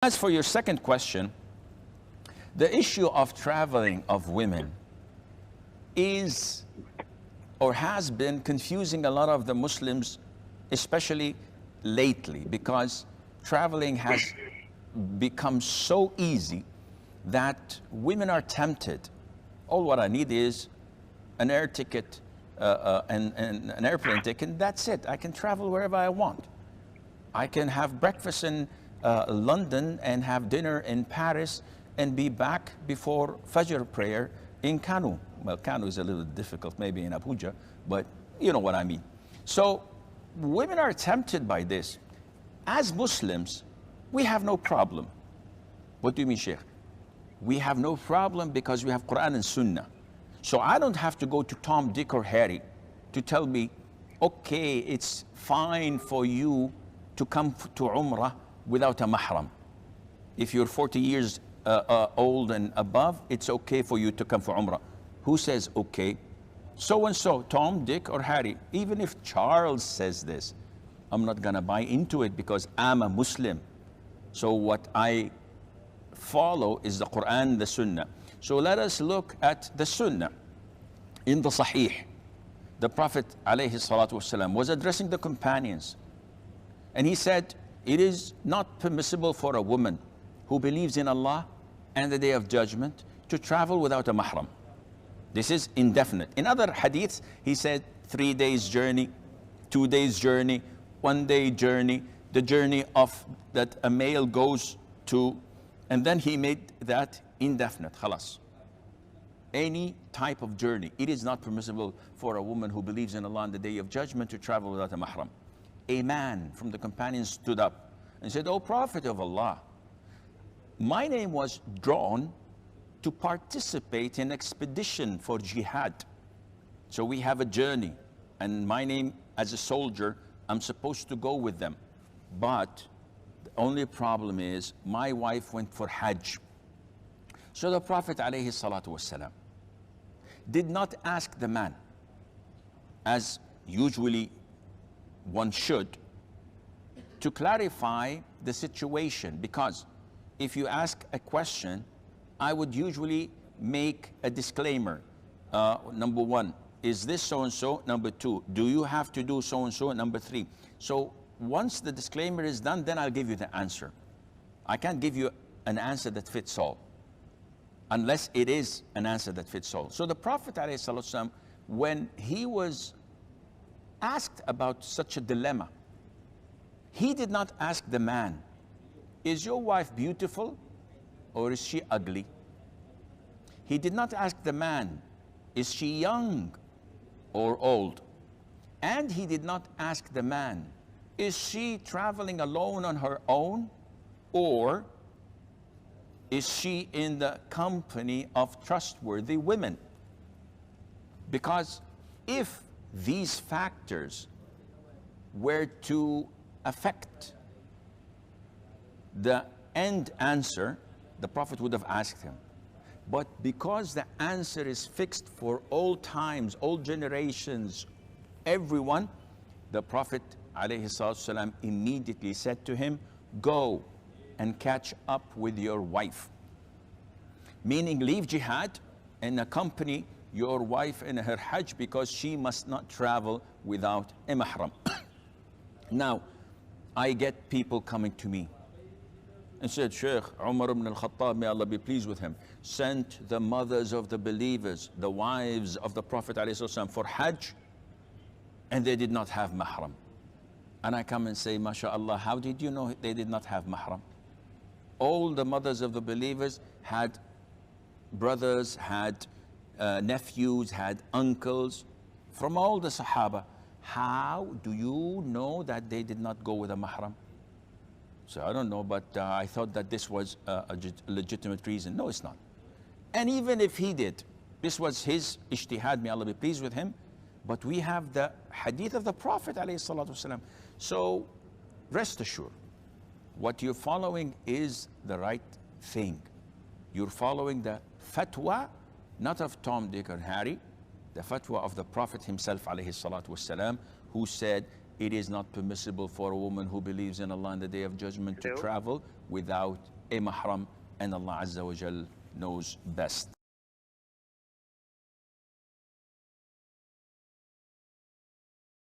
As for your second question, the issue of traveling of women is or has been confusing a lot of the Muslims, especially lately, because traveling has become so easy that women are tempted. All what I need is an air ticket and an airplane ticket. That's it. I can travel wherever I want. I can have breakfast in London and have dinner in Paris and be back before Fajr prayer in Kanu. Well, Kanu is a little difficult, maybe in Abuja, but you know what I mean. So women are tempted by this. As Muslims, we have no problem. What do you mean, Sheikh? We have no problem because we have Quran and Sunnah. So I don't have to go to Tom, Dick, or Harry to tell me, okay, it's fine for you to come to Umrah without a mahram. If you're 40 years old and above, it's okay for you to come for Umrah. Who says okay? So and so, Tom, Dick, or Harry. Even if Charles says this, I'm not gonna buy into it because I'm a Muslim. So what I follow is the Quran, the Sunnah. So let us look at the Sunnah. In the Sahih, the Prophet ﷺ was addressing the companions. And he said, it is not permissible for a woman who believes in Allah and the Day of Judgment to travel without a mahram. This is indefinite. In other hadiths, he said 3 days journey, 2 days journey, 1 day journey, the journey of that a male goes to, and then he made that indefinite, khalas. Any type of journey, it is not permissible for a woman who believes in Allah on the Day of Judgment to travel without a mahram. A man from the companions stood up and said, "O Prophet of Allah, my name was drawn to participate in expedition for jihad. So we have a journey, and my name as a soldier, I'm supposed to go with them. But the only problem is my wife went for Hajj." So the Prophet ﷺ did not ask the man, as usually one should, to clarify the situation, because if you ask a question, I would usually make a disclaimer. Number one, is this so-and-so? Number two, do you have to do so-and-so? Number three. So once the disclaimer is done, then I'll give you the answer. I can't give you an answer that fits all, unless it is an answer that fits all. So the Prophet ﷺ, when he was asked about such a dilemma, he did not ask the man, is your wife beautiful or is she ugly? He did not ask the man, is she young or old? And he did not ask the man, is she traveling alone on her own, or is she in the company of trustworthy women? Because if these factors were to affect the end answer, the Prophet would have asked him. But because the answer is fixed for all times, all generations, everyone, the Prophet ﷺ immediately said to him, go and catch up with your wife. Meaning leave jihad and accompany your wife in her Hajj, because she must not travel without a mahram. Now, I get people coming to me and said, Sheikh, Umar ibn al-Khattab, may Allah be pleased with him, sent the mothers of the believers, the wives of the Prophet ﷺ, for Hajj, and they did not have mahram. And I come and say, MashaAllah, how did you know they did not have mahram? All the mothers of the believers had brothers, had nephews, had uncles from all the Sahaba. How do you know that they did not go with a mahram? So I don't know, but I thought that this was a legitimate reason. No, it's not. And even if he did, this was his ijtihad, may Allah be pleased with him, but we have the hadith of the Prophet ﷺ. So rest assured, what you're following is the right thing. You're following the fatwa, not of Tom, Dick, or Harry, the fatwa of the Prophet himself ﷺ, who said, it is not permissible for a woman who believes in Allah on the Day of Judgment to travel without a mahram, and Allah Azza wa Jal knows best.